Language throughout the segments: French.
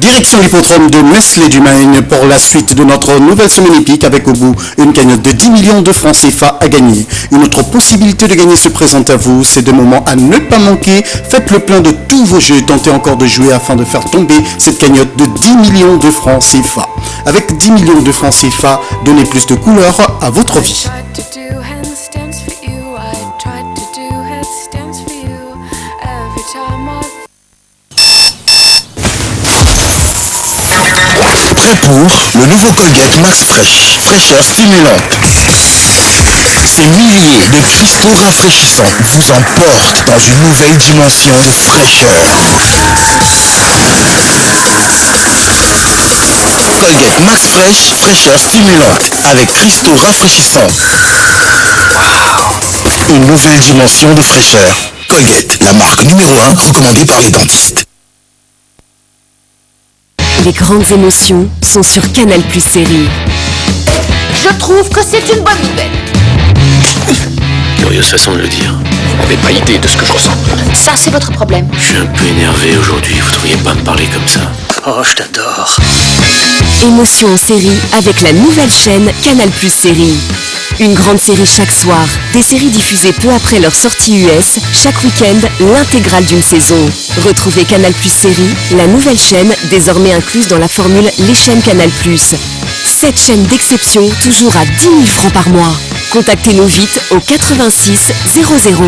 Direction l'hippodrome de Meslay-du-Maine pour la suite de notre nouvelle semaine épique avec au bout une cagnotte de 10 millions de francs CFA à gagner. Une autre possibilité de gagner se présente à vous, c'est des moments à ne pas manquer. Faites le plein de tous vos jeux et tentez encore de jouer afin de faire tomber cette cagnotte de 10 millions de francs CFA. Avec 10 millions de francs CFA, donnez plus de couleur à votre vie. Prêt pour le nouveau Colgate Max Fresh, fraîcheur stimulante. Ces milliers de cristaux rafraîchissants vous emportent dans une nouvelle dimension de fraîcheur. Colgate Max Fresh, fraîcheur stimulante, avec cristaux rafraîchissants. Une nouvelle dimension de fraîcheur. Colgate, la marque numéro 1 recommandée par les dentistes. Les grandes émotions sont sur Canal+ Série. Je trouve que c'est une bonne nouvelle. Curieuse façon de le dire. Vous n'avez pas idée de ce que je ressens. Ça, c'est votre problème. Je suis un peu énervé aujourd'hui, vous devriez pas me parler comme ça. Oh, je t'adore. Émotion en série avec la nouvelle chaîne Canal+ Série. Une grande série chaque soir, des séries diffusées peu après leur sortie US, chaque week-end, l'intégrale d'une saison. Retrouvez Canal+ Série, la nouvelle chaîne, désormais incluse dans la formule Les chaînes Canal+. 7 chaînes d'exception, toujours à 10 000 francs par mois. Contactez-nous vite au 86 00.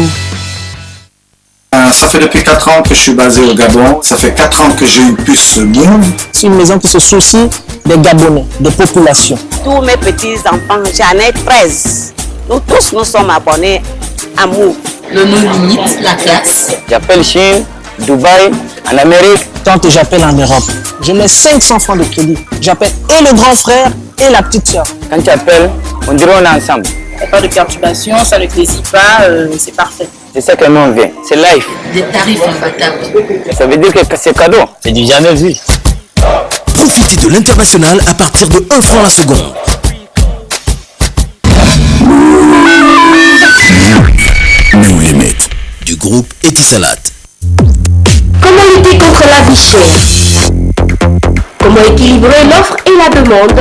Ça fait depuis 4 ans que je suis basé au Gabon. Ça fait 4 ans que j'ai une puce Move. C'est une maison qui se soucie des Gabonais, des populations. Tous mes petits-enfants, j'en ai 13. Nous tous, nous sommes abonnés à Move. Le nom limite, la classe. J'appelle Chine, Dubaï, en Amérique. Tant que j'appelle en Europe, je mets 500 francs de crédit. J'appelle et le grand frère et la petite soeur. Quand tu appelles, on dirait on est ensemble. Il n'y a pas de perturbation, ça ne grésille pas, c'est parfait. C'est ça que le monde vient, c'est life. Des tarifs imbattables. Ça veut dire que c'est cadeau. C'est du jamais vu. Profitez de l'international à partir de 1 franc la seconde. No Limit, du groupe Etisalat. Comment lutter contre la vie chère? Comment équilibrer l'offre et la demande?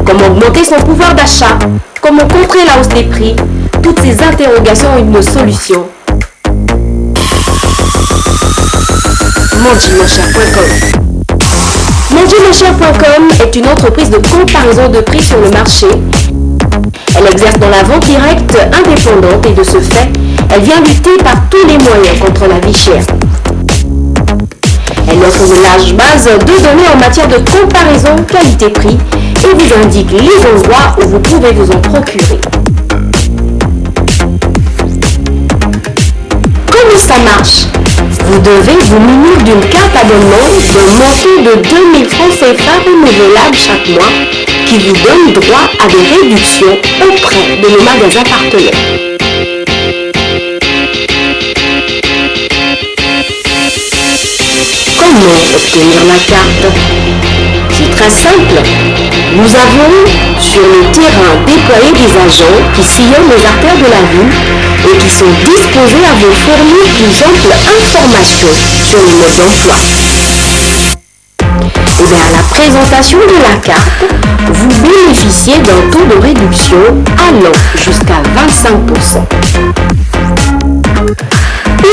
Comment augmenter son pouvoir d'achat? Comment contrer la hausse des prix? Toutes ces interrogations ont une solution. MondiMonCher.com. MondiMonCher.com est une entreprise de comparaison de prix sur le marché. Elle exerce dans la vente directe indépendante et de ce fait, elle vient lutter par tous les moyens contre la vie chère. Elle offre une large base de données en matière de comparaison qualité-prix et vous indique les endroits où vous pouvez vous en procurer. Comment ça marche? Vous devez vous munir d'une carte abonnement d'un montant de 2000 francs CFA renouvelable chaque mois qui vous donne droit à des réductions auprès de nos magasins partenaires. Comment obtenir la carte? C'est très simple. Nous avons sur le terrain déployé des agents qui sillonnent les artères de la ville et qui sont disposés à vous fournir plus ample information sur le mode d'emploi. Et bien, à la présentation de la carte, vous bénéficiez d'un taux de réduction allant jusqu'à 25%.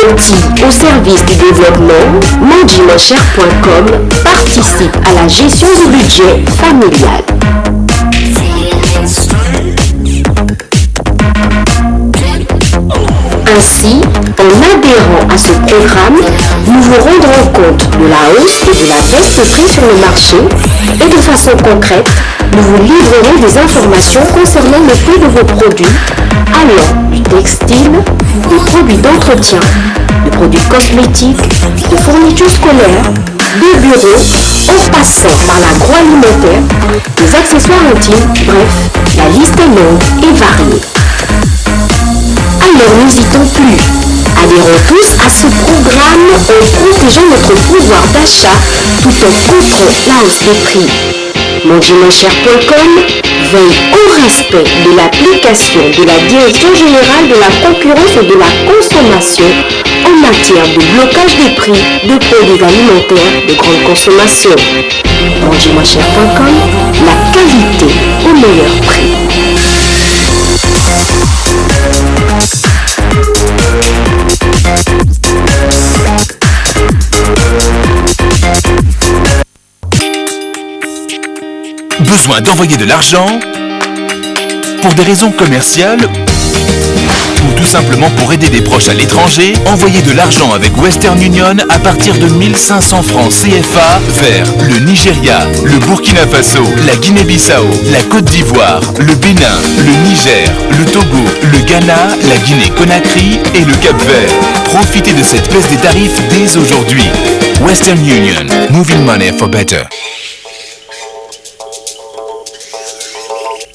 Outils au service du développement, MondiMonCher.com participe à la gestion du budget familial. Ainsi, en adhérant à ce programme, nous vous rendrons compte de la hausse et de la baisse de prix sur le marché et de façon concrète, nous vous livrerons des informations concernant le prix de vos produits allant du textile, des produits d'entretien, des produits cosmétiques, de fournitures scolaires, des bureaux, en passant par l'agroalimentaire, des accessoires intimes, bref, la liste est longue et variée. Alors n'hésitons plus. Adhérons tous à ce programme en protégeant notre pouvoir d'achat tout en contrant la hausse des prix. MondiMonCher.com veille au respect de l'application de la Direction générale de la concurrence et de la consommation en matière de blocage des prix de produits alimentaires de grande consommation. Bondimacher.com, la qualité au meilleur prix. Besoin d'envoyer de l'argent pour des raisons commerciales ou tout simplement pour aider des proches à l'étranger, envoyez de l'argent avec Western Union à partir de 1500 francs CFA vers le Nigeria, le Burkina Faso, la Guinée-Bissau, la Côte d'Ivoire, le Bénin, le Niger, le Togo, le Ghana, la Guinée-Conakry et le Cap-Vert. Profitez de cette baisse des tarifs dès aujourd'hui. Western Union, moving money for better.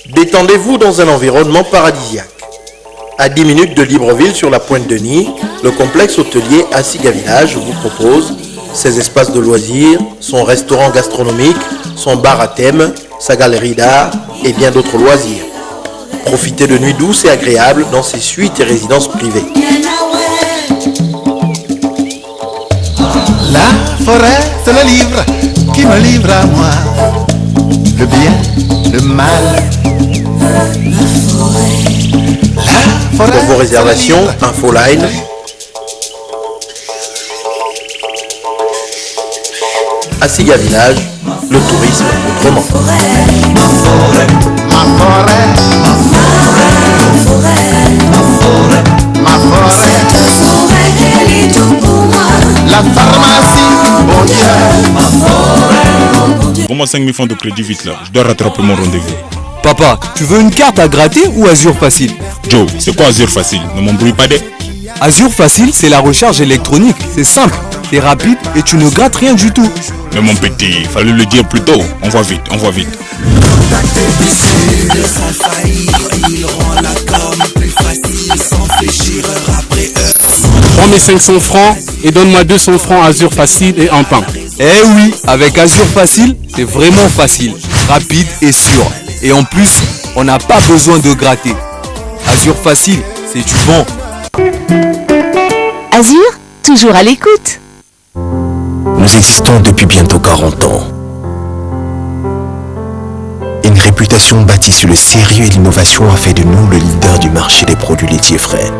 Détendez-vous dans un environnement paradisiaque. À 10 minutes de Libreville sur la Pointe-Denis, le complexe hôtelier Asiga Village vous propose ses espaces de loisirs, son restaurant gastronomique, son bar à thème, sa galerie d'art et bien d'autres loisirs. Profitez de nuits douces et agréables dans ses suites et résidences privées. La forêt, c'est le livre qui me livre à moi. Le bien, le mal. Pour vos réservations, Infoline Asiga Village, le tourisme autrement. La pharmacie, mon Dieu. Pour moi, 5000 francs de crédit vite là, je dois rattraper mon rendez-vous. Papa, tu veux une carte à gratter ou Azure Facile? Joe, c'est quoi Azure Facile? Ne m'embrouille pas des... Azure Facile, c'est la recharge électronique. C'est simple, c'est rapide et tu ne grattes rien du tout. Mais mon petit, fallait le dire plus tôt. On va vite, on va vite. 3500 francs et donne-moi 200 francs Azure Facile et un pain. Eh oui, avec Azure Facile, c'est vraiment facile, rapide et sûr. Et en plus, on n'a pas besoin de gratter. Azure Facile, c'est du bon. Azure, toujours à l'écoute. Nous existons depuis bientôt 40 ans. Une réputation bâtie sur le sérieux et l'innovation a fait de nous le leader du marché des produits laitiers frais.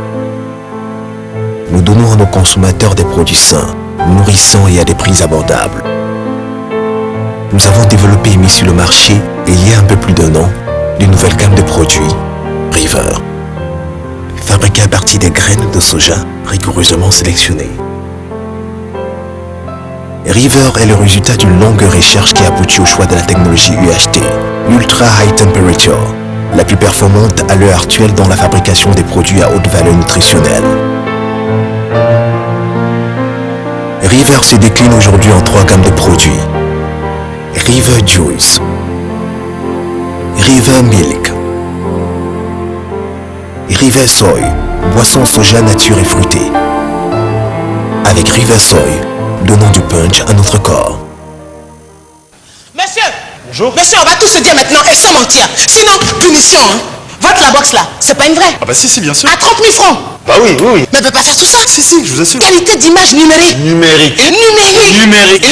Nous donnons à nos consommateurs des produits sains, nourrissants et à des prix abordables. Nous avons développé et mis sur le marché, il y a un peu plus d'un an, une nouvelle gamme de produits, River. Fabriquée à partir des graines de soja rigoureusement sélectionnées. River est le résultat d'une longue recherche qui aboutit au choix de la technologie UHT, Ultra High Temperature, la plus performante à l'heure actuelle dans la fabrication des produits à haute valeur nutritionnelle. River se décline aujourd'hui en 3 gammes de produits. River Juice, River Milk, River Soy, boisson soja nature et fruitée. Avec River Soy, donnant du punch à notre corps. Monsieur! Bonjour. Monsieur, on va tout se dire maintenant et sans mentir. Sinon, punition, hein. Votre la box là, c'est pas une vraie. Ah bah si, bien sûr. À 30 000 francs. Bah oui. Mais elle peut pas faire tout ça. Si, je vous assure. Qualité d'image numérique. Numérique.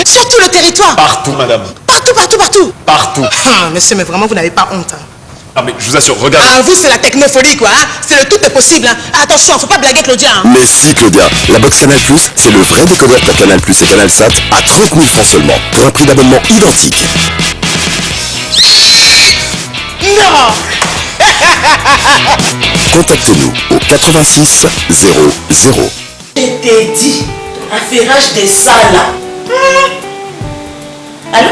Sur tout le territoire. Partout, madame. Partout. Ah, monsieur, mais vraiment, vous n'avez pas honte. Hein. Ah mais je vous assure, regardez. Ah, vous, c'est la technofolie, quoi. Hein. C'est le tout est possible. Hein. Attention, faut pas blaguer Claudia. Hein. Mais si Claudia, la box Canal+, c'est le vrai décodeur pour Canal+ et Canal Sat à 30 000 francs seulement, pour un prix d'abonnement identique. Non. Contactez-nous au 86 00. Je t'ai dit, affairage des salles. Allô?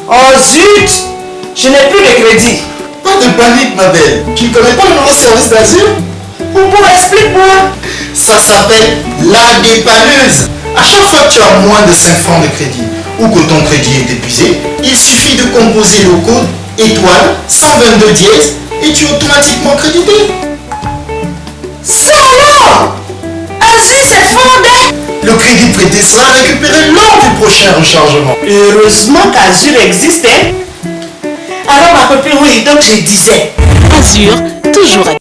Oh zut! Je n'ai plus de crédit. Pas de panique, ma belle. Tu ne connais pas le nouveau service d'Azure? Pourquoi? Explique-moi. Ça s'appelle la dépanneuse. À chaque fois que tu as moins de 5 francs de crédit ou que ton crédit est épuisé, il suffit de composer le code étoile 122 dièse et tu es automatiquement crédité. Ça alors! Azure, c'est fondé! Le crédit prêté sera récupéré lors du prochain rechargement. Heureusement qu'Azure existe, hein? Alors, ma copine, oui, donc je disais. Azure, toujours à